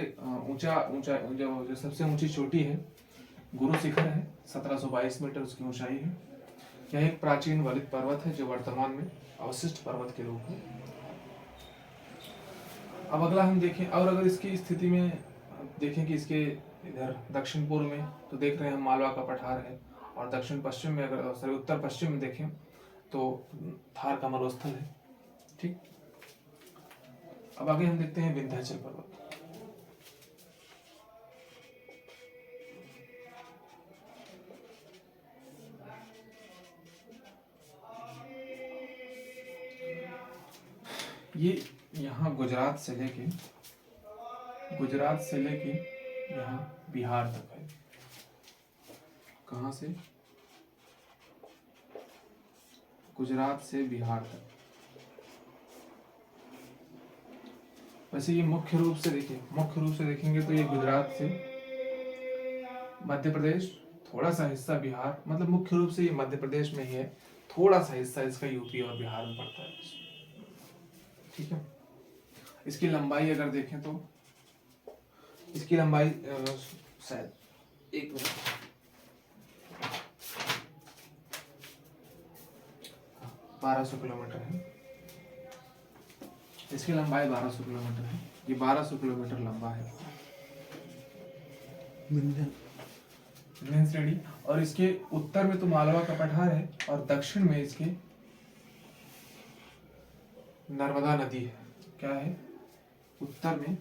ऊंचा ऊंचा जो सबसे ऊंची चोटी है गुरु शिखर है, 1722 मीटर उसकी ऊंचाई है। यह एक प्राचीन वलित पर्वत है जो वर्तमान में अवशिष्ट पर्वत के रूप में। अब अगला हम देखें, और अगर इसकी स्थिति में देखें कि इसके इधर दक्षिण पूर्व में तो देख रहे हैं हम मालवा का पठार है, और दक्षिण पश्चिम में अगर सॉरी उत्तर पश्चिम में देखें तो थार का मरुस्थल है। ठीक, अब आगे हम देखते हैं विंध्याचल पर्वत। ये यहाँ गुजरात से लेके यहाँ बिहार तक है। कहाँ से? गुजरात से बिहार तक। वैसे ये मुख्य रूप से देखेंगे तो ये गुजरात से मध्य प्रदेश, थोड़ा सा हिस्सा बिहार, मतलब मुख्य रूप से ये मध्य प्रदेश में ही है, थोड़ा सा हिस्सा इसका यूपी और बिहार में पड़ता है। ठीक है, इसकी लंबाई अगर देखें तो इसकी लंबाई शायद 1 मिनट, 1200 किलोमीटर है। इसकी लंबाई 1200 किलोमीटर है। ये 1200 किलोमीटर लंबा है विंध्य श्रेणी। और इसके उत्तर में तो मालवा का पठार है और दक्षिण में इसके नर्मदा नदी है। क्या है? उत्तर में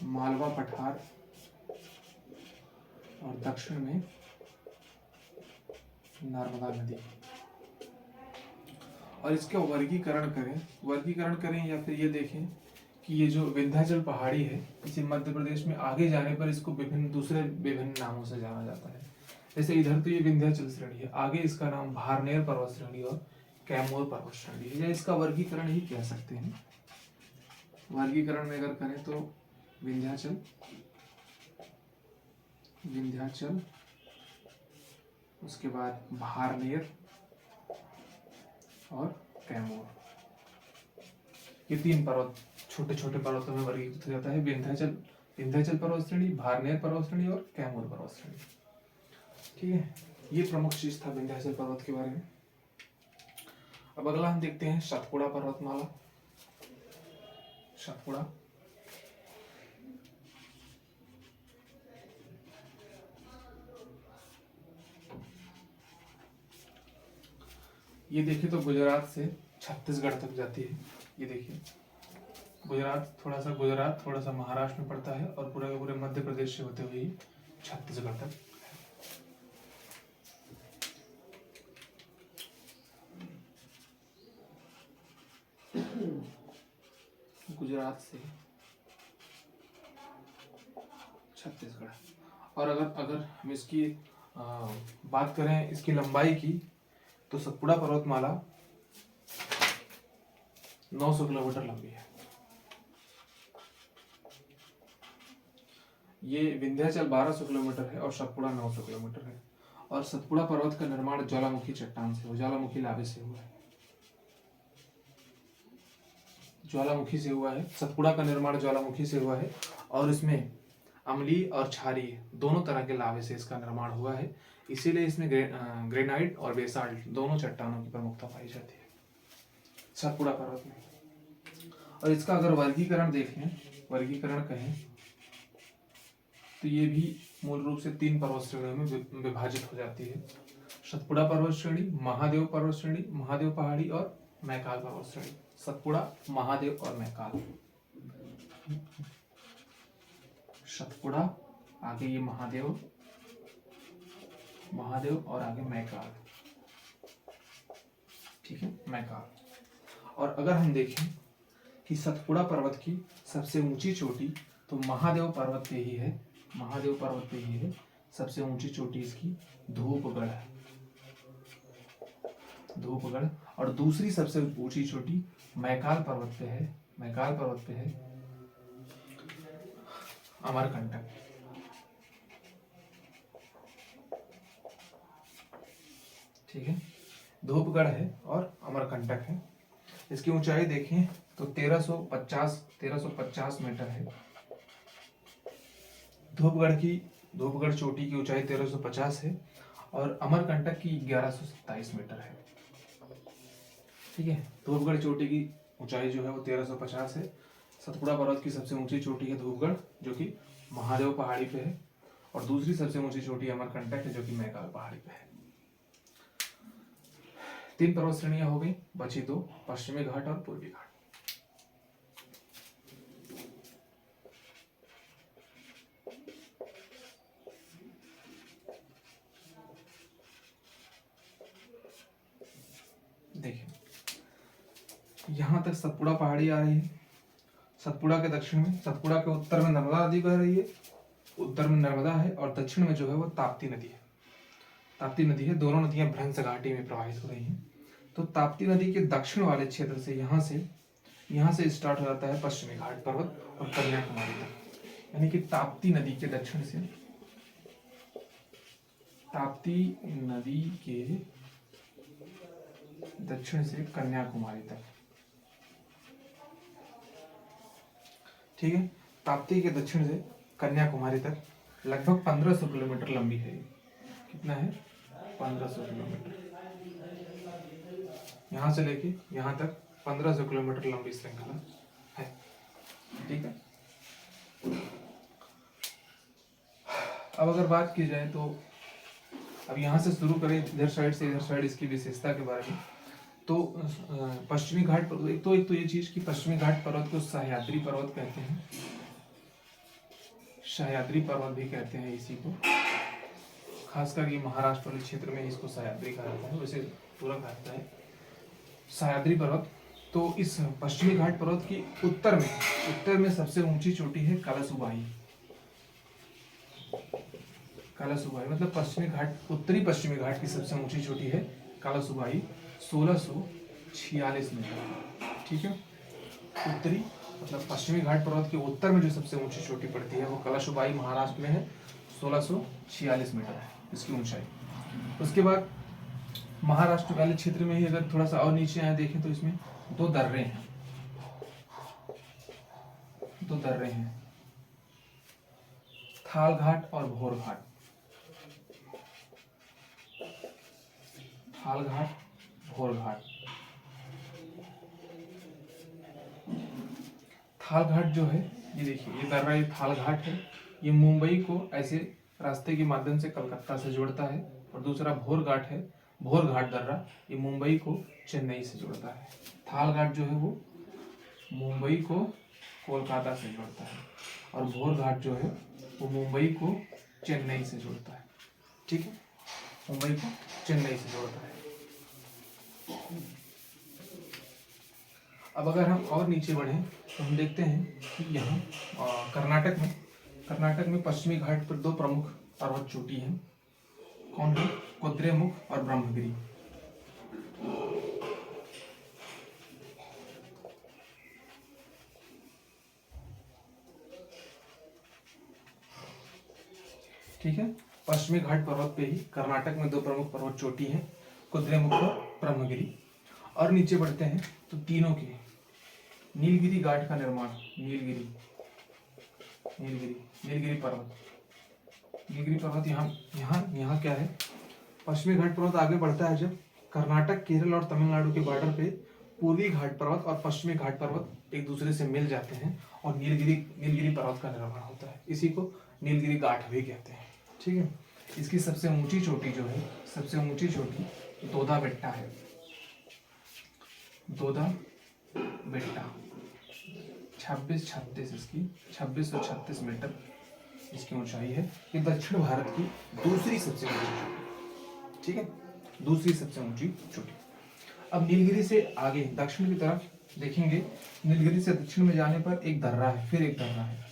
मालवा पठार और दक्षिण में नर्मदा नदी। और इसका वर्गीकरण करें या फिर ये देखें कि ये जो विंध्याचल पहाड़ी है, इसे मध्य प्रदेश में आगे जाने पर इसको विभिन्न नामों से जाना जाता है। जैसे इधर तो ये विंध्याचल श्रेणी है, आगे इसका नाम भारनेर पर्वत श्रेणी और कैमूर पर्वत श्रेणी है, या इसका वर्गीकरण ही कह सकते हैं। वर्गीकरण में अगर करें तो विंध्याचल, उसके बाद भारनेर और कैमूर, ये 3 पर्वत छोटे छोटे पर्वतों में वर्गीकृत हो जाता है। विंध्याचल पर्वत श्रेणी, भारनेर पर्वत श्रेणी और कैमूर पर्वत श्रेणी। ठीक है, ये प्रमुख चीज था विंध्याचल पर्वत के बारे में। अब अगला हम देखते हैं सतपुड़ा पर्वतमाला। सतपुड़ा ये देखिए तो गुजरात से छत्तीसगढ़ तक जाती है। ये देखिए गुजरात थोड़ा सा महाराष्ट्र में पड़ता है और पूरे पूरे मध्य प्रदेश से होते हुए छत्तीसगढ़ तक। गुजरात से छत्तीसगढ़। और अगर हम इसकी बात करें इसकी लंबाई की, तो सतपुड़ा पर्वतमाला 900 किलोमीटर लंबी है। ये विंध्याचल 1200 किलोमीटर है और सतपुड़ा 900 किलोमीटर है। और सतपुड़ा पर्वत का निर्माण ज्वालामुखी चट्टान से, ज्वालामुखी लावे से हुआ है। ज्वालामुखी से हुआ है, सतपुड़ा का निर्माण ज्वालामुखी से हुआ है। और इसमें अम्लीय और क्षारीय दोनों तरह के लावे से इसका निर्माण हुआ है। इसीलिए इसमें ग्रेनाइट और बेसाल्ट दोनों चट्टानों की प्रमुखता पाई जाती है सतपुड़ा पर्वत में। और इसका अगर वर्गीकरण कहें तो ये भी मूल रूप से 3 पर्वत श्रेणियों में विभाजित हो जाती है। सतपुड़ा पर्वत श्रेणी, महादेव पर्वत श्रेणी, महादेव पहाड़ी और मैकाल पर्वत श्रेणी। सतपुड़ा, महादेव और मैकाल। सतपुड़ा, आगे ये महादेव और आगे मैकाल। ठीक है, मैकाल। और अगर हम देखें कि सतपुड़ा पर्वत की सबसे ऊंची चोटी तो महादेव पर्वत पे ही है। सबसे ऊंची चोटी इसकी धूपगढ़ है, धूपगढ़। और दूसरी सबसे ऊंची चोटी मैकाल पर्वत पे है। अमरकंटक। ठीक है, धूपगढ़ है और अमरकंटक है। इसकी ऊंचाई देखें तो 1350 मीटर है। धूपगढ़ चोटी की ऊंचाई 1350 है और अमरकंटक की 1127 मीटर है। ठीक है, धूपगढ़ चोटी की ऊंचाई जो है वो 1350 है। सतपुड़ा पर्वत की सबसे ऊंची चोटी है धूपगढ़, जो कि महादेव पहाड़ी पे है, और दूसरी सबसे ऊंची चोटी अमरकंटक है, जो कि मैकाल पहाड़ी पे है। 3 पर्वत श्रेणियां हो गई, बची 2, पश्चिमी घाट और पूर्वी घाट। देखिए, यहां तक सतपुड़ा पहाड़ी आ रही है। सतपुड़ा के दक्षिण में, सतपुड़ा के उत्तर में नर्मदा नदी बह रही है, उत्तर में नर्मदा है, और दक्षिण में जो है वो ताप्ती नदी है। ताप्ती नदी है, दोनों नदियां भ्रंश घाटी में प्रवाहित हो रही हैं। तो ताप्ती नदी के दक्षिण वाले क्षेत्र से यहाँ से स्टार्ट हो जाता है पश्चिमी घाट पर्वत और कन्याकुमारी तक। यानी कि ताप्ती नदी के दक्षिण से, ताप्ती नदी के दक्षिण से कन्याकुमारी तक। ठीक है, ताप्ती के दक्षिण से कन्याकुमारी तक लगभग 1500 किलोमीटर लंबी है। कितना है? 1500 किलोमीटर। यहां से लेके यहां तक 1500 किलोमीटर लंबी श्रृंखला है। ठीक है, अब अगर बात की जाए तो अब यहां से शुरू करें, इधर साइड से इधर साइड, इसकी विशेषता के बारे में। तो पश्चिमी घाट पर्वत, एक तो ये चीज कि पश्चिमी घाट पर्वत को सह्याद्री पर्वत कहते हैं, सह्याद्री पर्वत भी कहते हैं इसी को। खासकर ये महाराष्ट्र वाले क्षेत्र में इसको सह्याद्री कहा जाता है, वैसे पूरा कहा जाता है सह्याद्री पर्वत। तो इस पश्चिमी घाट पर्वत की उत्तर में सबसे ऊंची चोटी है कालासुबाई। कालासुबाई मतलब पश्चिमी घाट, उत्तरी पश्चिमी घाट की सबसे ऊंची चोटी है कालासुबाई, 1646 मीटर। ठीक है, उत्तरी मतलब पश्चिमी घाट पर्वत के उत्तर में जो सबसे ऊंची चोटी पड़ती है वो कालासुबाई महाराष्ट्र में है, 1646 मीटर है इसकी ऊंचाई। उसके बाद महाराष्ट्र वाले क्षेत्र में ही अगर थोड़ा सा और नीचे आए देखें तो इसमें 2 दर्रे हैं, 2 दर्रे हैं, थाल घाट और भोर घाट। थाल घाट, भोर घाट। थाल घाट जो है, ये देखिए, ये दर्रा, ये थाल घाट है, ये मुंबई को ऐसे रास्ते के माध्यम से कलकत्ता से जोड़ता है। और दूसरा भोर घाट है, भोर घाट दर्रा, ये मुंबई को चेन्नई से जोड़ता है। थाल घाट जो है वो मुंबई को कोलकाता से जोड़ता है, और भोर घाट जो है वो मुंबई को चेन्नई से जोड़ता है। ठीक है, मुंबई को चेन्नई से जोड़ता है। अब अगर हम और नीचे बढ़ें तो हम देखते हैं कि यहाँ कर्नाटक में पश्चिमी घाट पर 2 प्रमुख पर्वत चोटी हैं। कौन है? कुद्रेमुख और ब्रह्मगिरी। ठीक है, पश्चिमी घाट पर्वत पे ही कर्नाटक में 2 प्रमुख पर्वत चोटी हैं, कुद्रेमुख और ब्रह्मगिरी। और नीचे बढ़ते हैं तो तीनों के नीलगिरी घाट का निर्माण, नीलगिरी पर्वत यहाँ क्या है? पश्चिमी घाट पर्वत आगे बढ़ता है जब कर्नाटक, केरल और तमिलनाडु के बॉर्डर पे पूर्वी घाट पर्वत और पश्चिमी घाट पर्वत एक दूसरे से मिल जाते हैं और नीलगिरी पर्वत का निर्माण होता है। इसी को नीलगिरी घाट भी कहते हैं। ठीक है, इसकी सबसे ऊंची चोटी जो है, सबसे ऊंची चोटी दोदा बेट्टा है। दोदा बेट्टा 2636 इसकी 2636 मीटर इसकी ऊंचाई है। ये दक्षिण भारत की दूसरी सबसे ऊंची चोटी। ठीक है, दूसरी सबसे ऊंची चोटी। अब नीलगिरी से आगे दक्षिण की तरफ देखेंगे, नीलगिरी से दक्षिण में जाने पर एक दर्रा है, फिर एक दर्रा है।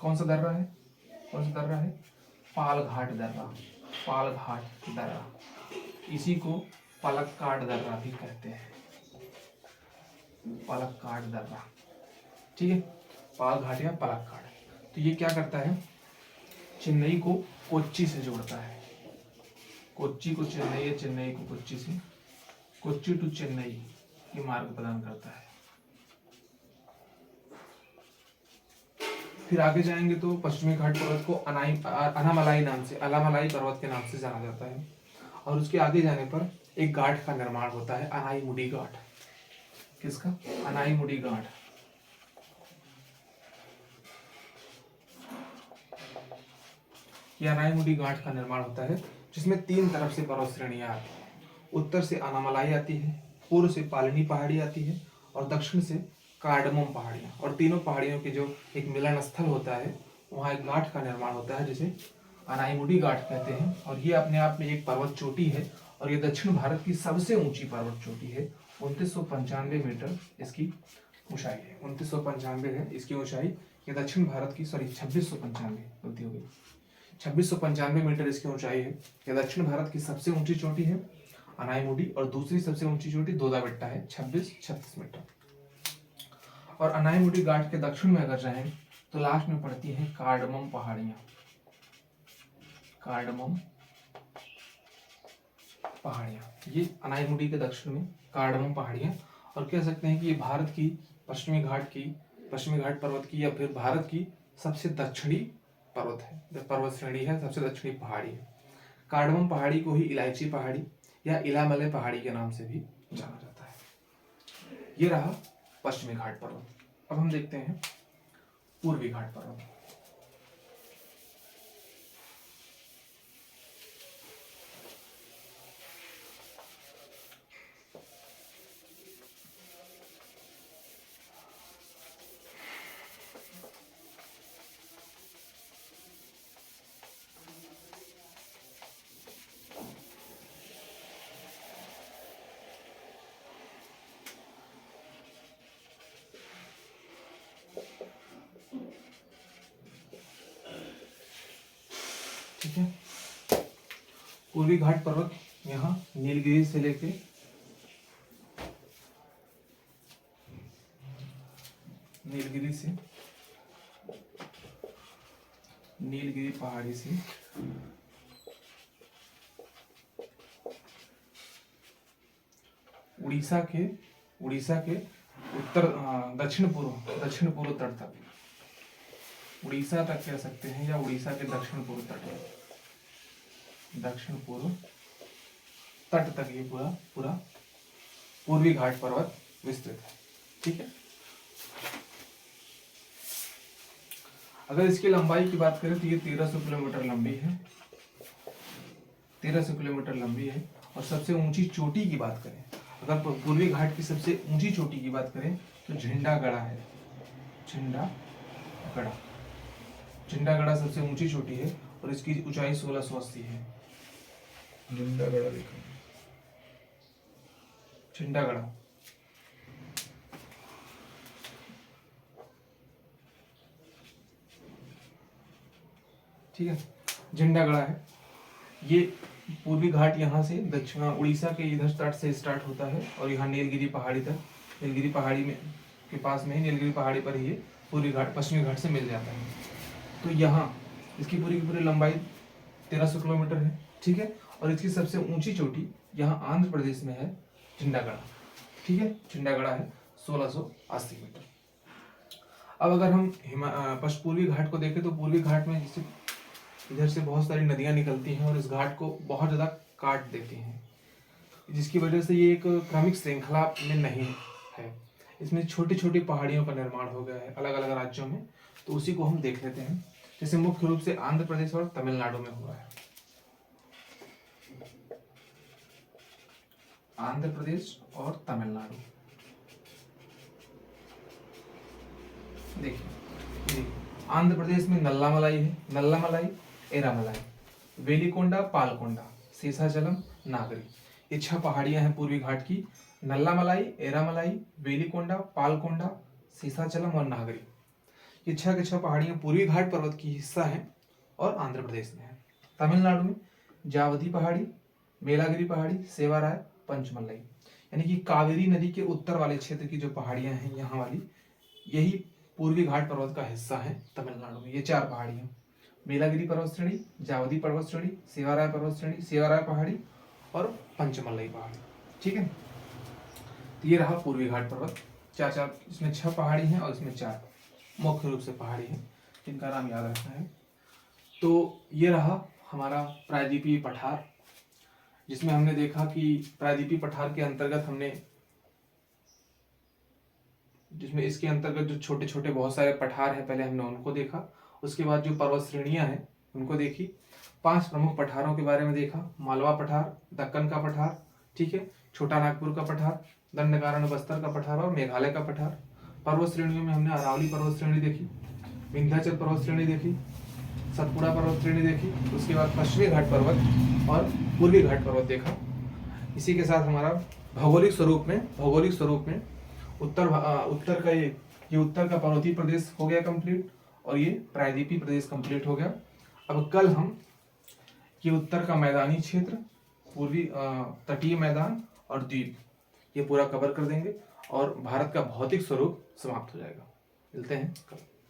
कौन सा दर्रा है? पालघाट दर्रा। इसी को पलक्काड दर्रा भी कहते हैं, पलक्काड दर्रा। ठीक है, पालघाट या पलक्काड। तो ये क्या करता है, चेन्नई को कोच्चि से जोड़ता है, कोच्चि को चेन्नई या चेन्नई को कोच्चि से, कोच्चि टू चेन्नई ये मार्ग प्रदान करता है। फिर आगे जाएंगे तो पश्चिमी घाट पर्वत को अनामलाई नाम से, अलामलाई पर्वत के नाम से जाना जाता है। और उसके आगे जाने पर एक घाट का निर्माण होता है, अनाईमुडी घाट। किसका? अनाईमुडी घाट। यह अनाईमुडी घाट का निर्माण होता है, जिसमें 3 तरफ से पर्वत श्रेणियां आती है। उत्तर से अनामलाई आती है, पूर्व से पालनी पहाड़ी आती है और दक्षिण से कार्डमम पहाड़ियां। और तीनों पहाड़ियों के जो एक मिलन स्थल होता है, वहाँ एक घाट का निर्माण होता है जिसे अनाईमुडी घाट कहते हैं। और ये अपने आप में एक पर्वत चोटी है और ये दक्षिण भारत की सबसे ऊंची पर्वत चोटी है। 2995 मीटर इसकी ऊंचाई है, 2995 है इसकी ऊंचाई। ये दक्षिण भारत की 2695, गलती हो गई, 2695 मीटर इसकी ऊंचाई है। ये दक्षिण भारत की सबसे ऊंची चोटी है अनाईमुडी, और दूसरी सबसे ऊंची चोटी दोदाबेट्टा है 2636 मीटर। और अनाईमुडी घाट के दक्षिण में अगर जाएं तो लास्ट में पड़ती है कार्डमम पहाड़ियां, कार्डमम पहाड़ियां। ये अनाईमुडी के दक्षिण में कार्डमम पहाड़ियां, और कह सकते हैं कि ये भारत की पश्चिमी घाट पर्वत की या फिर भारत की सबसे दक्षिणी पर्वत है, पर्वत श्रेणी है, सबसे दक्षिणी पहाड़ी है। कार्डमम पहाड़ी को ही इलायची पहाड़ी या इलामले पहाड़ी के नाम से भी जाना जाता है। ये रहा पश्चिमी घाट पर्वत। अब हम देखते हैं पूर्वी घाट पर्वत। ठीक है, पूर्वी घाट पर्वत यहाँ नीलगिरी से लेके नीलगिरी पहाड़ी से उड़ीसा के उत्तर दक्षिण पूर्व तट तक, उड़ीसा तक कह सकते हैं, या उड़ीसा के दक्षिण पूर्व तट तक ये पूरा पूर्वी घाट पर्वत विस्तृत है। ठीक है, अगर इसकी लंबाई की बात करें तो ये 1300 किलोमीटर लंबी है, 1300 किलोमीटर लंबी है। और सबसे ऊंची चोटी की बात करें, अगर पूर्वी घाट की सबसे ऊंची चोटी की बात करें तो झंडागढ़ा है, झंडागढ़ा सबसे ऊंची चोटी है और इसकी ऊंचाई 1680 है। झंडागढ़ा देखो, झंडागढ़ा ठीक है, झंडागढ़ा है। ये पूर्वी घाट यहाँ से दक्षिण उड़ीसा के इधर तट से स्टार्ट होता है और यहाँ नीलगिरी पहाड़ी तक, नीलगिरी पहाड़ी में के पास में ही, नीलगिरी पहाड़ी पर ही पूर्वी घाट पश्चिमी घाट से मिल जाता है। तो यहाँ इसकी पूरी की पूरी लंबाई 1300 किलोमीटर है। ठीक है, और इसकी सबसे ऊंची चोटी यहाँ आंध्र प्रदेश में है, झंडागढ़ा। ठीक है, झंडागढ़ा है 1680 मीटर। अब अगर हम पूर्वी घाट को देखें तो पूर्वी घाट में जैसे इधर से बहुत सारी नदियां निकलती हैं और इस घाट को बहुत ज़्यादा काट देती हैं, जिसकी वजह से ये एक क्रमिक श्रृंखला में नहीं है। इसमें छोटी छोटी पहाड़ियों का निर्माण हो गया है अलग अलग राज्यों में। तो उसी को हम देख लेते हैं, जैसे मुख्य रूप से आंध्र प्रदेश और तमिलनाडु में हुआ है। आंध्र प्रदेश और तमिलनाडु, देखिए आंध्र प्रदेश में नल्लामलाई है, नल्लामलाई, एरामलाई, वेलिकोंडा, पालकोंडा, शेषाचलम, नागरी। ये 6 पहाड़ियां हैं पूर्वी घाट की, नल्लामलाई, एरामलाई, वेलिकोंडा, पालकोंडा, शेषाचलम और नागरी। ये 6 के 6 पहाड़ियां पूर्वी घाट पर्वत की हिस्सा हैं और आंध्र प्रदेश में है। तमिलनाडु में जावधी पहाड़ी, मेलागिरी पहाड़ी, सेवाराय, पंचमल्लाई, यानी कि कावेरी नदी के उत्तर वाले क्षेत्र की जो पहाड़ियां हैं यहाँ वाली, यही पूर्वी घाट पर्वत का हिस्सा है तमिलनाडु में। ये 4 पहाड़ियाँ, बेलागिरी पर्वत श्रेणी, जावदी पर्वत श्रेणी, सेवाराय पर्वत श्रेणी, सेवाराय पहाड़ी और पंचमल्लई पहाड़ी। ठीक है, तो ये रहा पूर्वी घाट पर्वत। चार इसमें 6 पहाड़ी हैं और इसमें 4 मुख्य रूप से पहाड़ी हैं जिनका नाम याद रखना है। तो ये रहा हमारा प्रायद्वीपीय पठार, जिसमें हमने देखा कि प्रायद्वीपीय पठार के अंतर्गत जिसमें इसके अंतर्गत जो छोटे छोटे बहुत सारे पठार हैं पहले हमने उनको देखा, उसके बाद जो पर्वत श्रेणियां हैं उनको देखी, 5 प्रमुख पठारों के बारे में देखा, मालवा पठार, दक्कन का पठार, ठीक है, छोटा नागपुर का पठार, दंडकारण्य बस्तर का पठार और मेघालय का पठार। पर्वत श्रेणियों में हमने अरावली पर्वत श्रेणी देखी, विंध्याचल पर्वत श्रेणी देखी, सतपुड़ा पर्वत श्रेणी देखी, उसके बाद पश्चिमी घाट पर्वत और पूर्वी घाट पर्वत देखा। इसी के साथ हमारा भौगोलिक स्वरूप में उत्तर का ये उत्तर का पर्वतीय प्रदेश हो गया कंप्लीट और ये प्रायद्वीपीय प्रदेश कंप्लीट हो गया। अब कल हम ये उत्तर का मैदानी क्षेत्र, पूर्वी तटीय मैदान और द्वीप ये पूरा कवर कर देंगे और भारत का भौतिक स्वरूप समाप्त हो जाएगा। मिलते हैं कल।